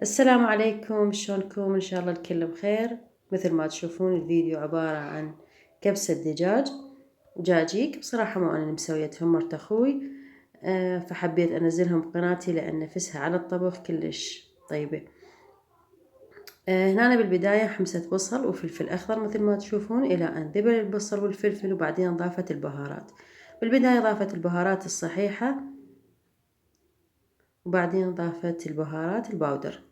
السلام عليكم، شلونكم؟ إن شاء الله الكل بخير. مثل ما تشوفون الفيديو عبارة عن كبسة دجاجيك. بصراحة مو أنا اللي مسويتهم، مرت أخوي. فحبيت أنزلهم بقناتي لأن نفسها على الطبخ كلش طيبة. هنا بالبداية حمسة بصل وفلفل أخضر مثل ما تشوفون إلى أن ذبل البصل والفلفل، وبعدين ضافت البهارات. بالبداية ضافت البهارات الصحيحة، وبعدين ضافت البهارات الباودر.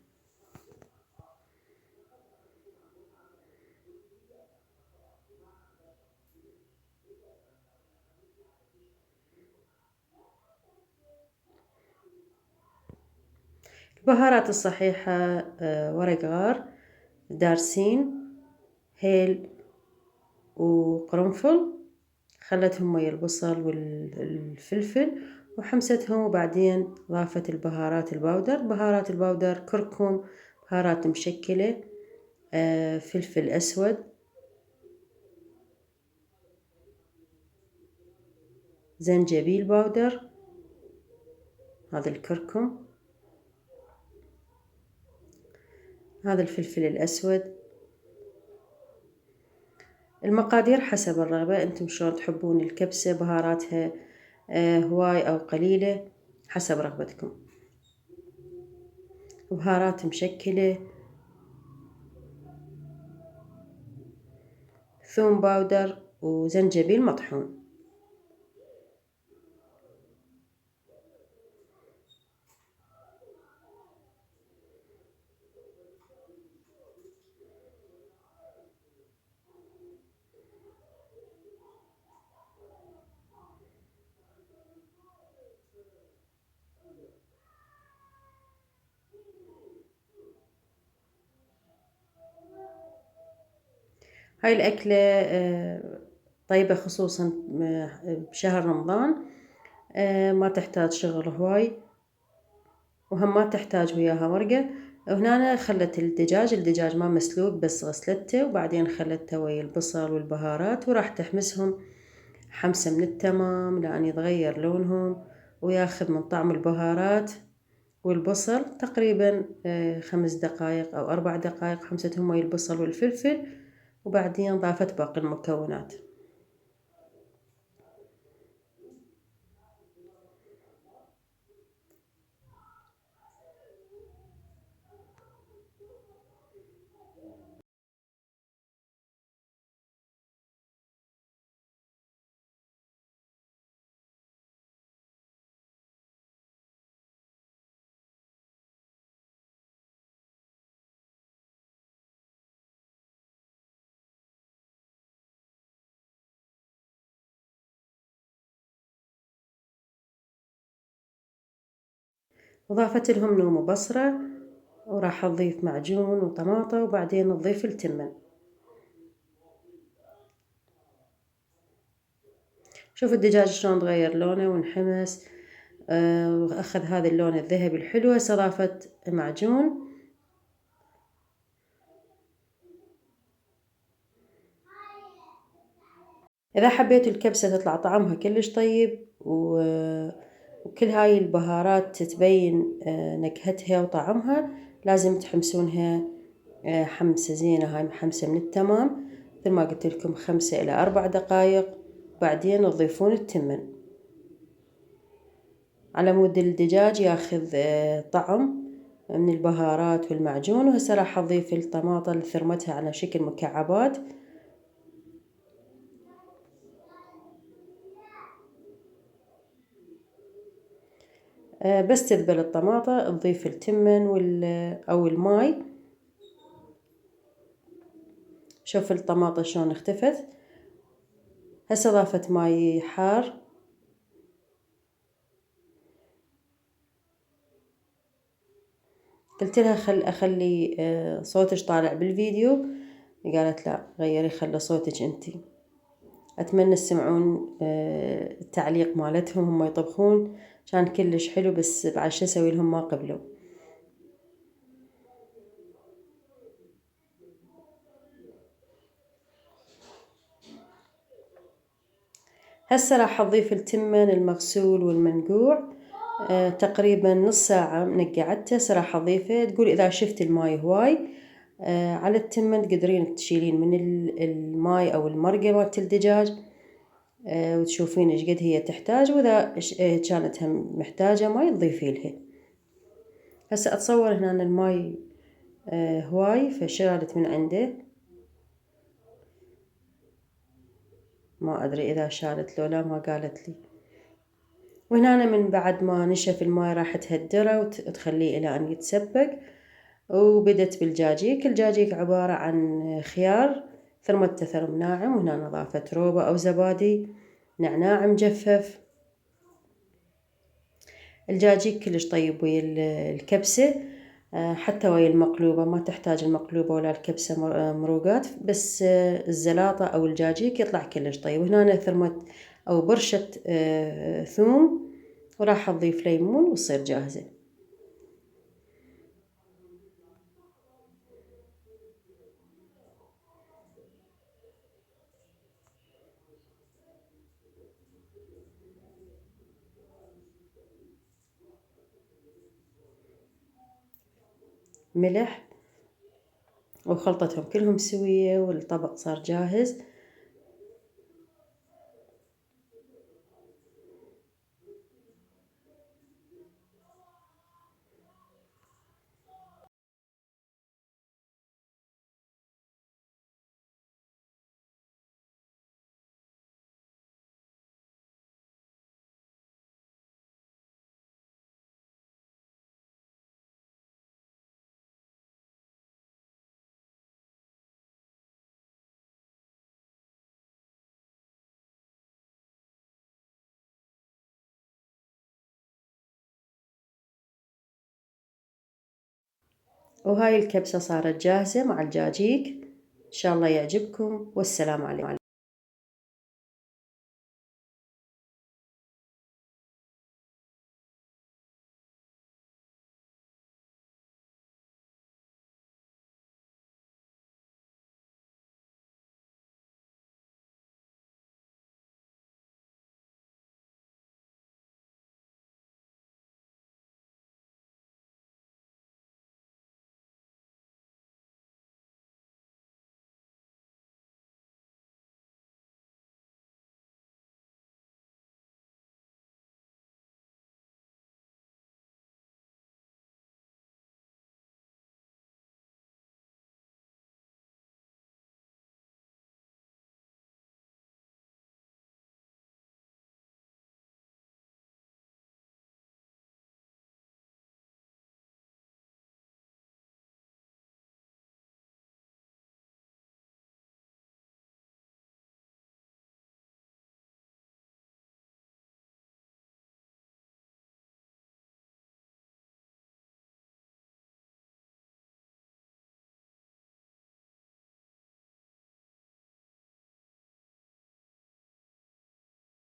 البهارات الصحيحة ورق غار، دارسين، هيل، وقرنفل. خلتهم ويا البصل والفلفل وحمستهم، وبعدين ضافت البهارات الباودر. بهارات الباودر كركم، بهارات مشكلة، فلفل أسود، زنجبيل باودر، هذا الكركم، هذا الفلفل الأسود. المقادير حسب الرغبة، انتم شلون تحبون الكبسة بهاراتها هواي أو قليلة حسب رغبتكم. بهارات مشكلة، ثوم باودر، وزنجبيل مطحون. هاي الأكلة طيبة خصوصا بشهر رمضان. ما تحتاج شغل هواي، وهم ما تحتاج وياها ورقة. وهنا أنا خلت الدجاج ما مسلوق، بس غسلته وبعدين خلته ويا البصل والبهارات، وراح تحمسهم حمسة من التمام لأن يتغير لونهم وياخذ من طعم البهارات والبصل. تقريبا 5 دقايق أو 4 دقايق حمستهم ويا البصل والفلفل، وبعدين ضافت باقي المكونات. وضافت لهم نوم وبصرة، وراح أضيف معجون وطماطة، وبعدين نضيف التمن. شوف الدجاج شلون تغير لونه وانحمس، وأخذ هذا اللون الذهبي الحلو. هسه ضافت معجون. إذا حبيتوا الكبسة تطلع طعمها كلش طيب وكل هاي البهارات تبين نكهتها وطعمها، لازم تحمسونها حمسة زينة. هاي حمسة من التمام، مثل ما قلت لكم 5 إلى 4 دقايق، بعدين تضيفون التمن على مود الدجاج ياخذ طعم من البهارات والمعجون. وهسه راح أضيف الطماطة اللي ثرمتها على شكل مكعبات. بس تذبل الطماطة تضيف التمن أو الماي. شوف الطماطة شلون اختفت. هسه ضافت ماي حار. قلت لها أخلي صوتك طالع بالفيديو، قالت لا غيري خلي صوتك انتي. أتمنى تسمعون التعليق مالتهم هم يطبخون، كان كلش حلو، بس بعد شو أسوي لهم ما قبلوا. هسه راح أضيف التمن المغسول والمنقوع، تقريبا نص ساعة من قعدته راح أضيفه. تقول إذا شفت الماي هواي على التمن تقدرين تشيلين من الماي أو المرقة مالت الدجاج، وتشوفين إيش قد هي تحتاج، وإذا كانت هم محتاجة ماي تضيفي لها. هسه أتصور هنا أن الماي هواي فشالت من عنده، ما أدري إذا شالت لو لا، ما قالت لي. وهنا من بعد ما نشف الماي راح تهدره وتخليه إلى أن يتسبك. وبدت بالجاجيك. الجاجيك عبارة عن خيار ثرمته ثرم ناعم، وهنا نظافة روبة أو زبادي، نعناع مجفف. الجاجيك كلش طيب ويا الكبسة، حتى ويا المقلوبة ما تحتاج المقلوبة ولا الكبسة مروقات، بس الزلاطة أو الجاجيك يطلع كلش طيب. وهنا ثرمة أو برشة ثوم، وراح أضيف ليمون وتصير جاهزة. ملح، وخلطتهم كلهم سوية والطبق صار جاهز. وهاي الكبسة صارت جاهزة مع الجاجيك. إن شاء الله يعجبكم، والسلام عليكم.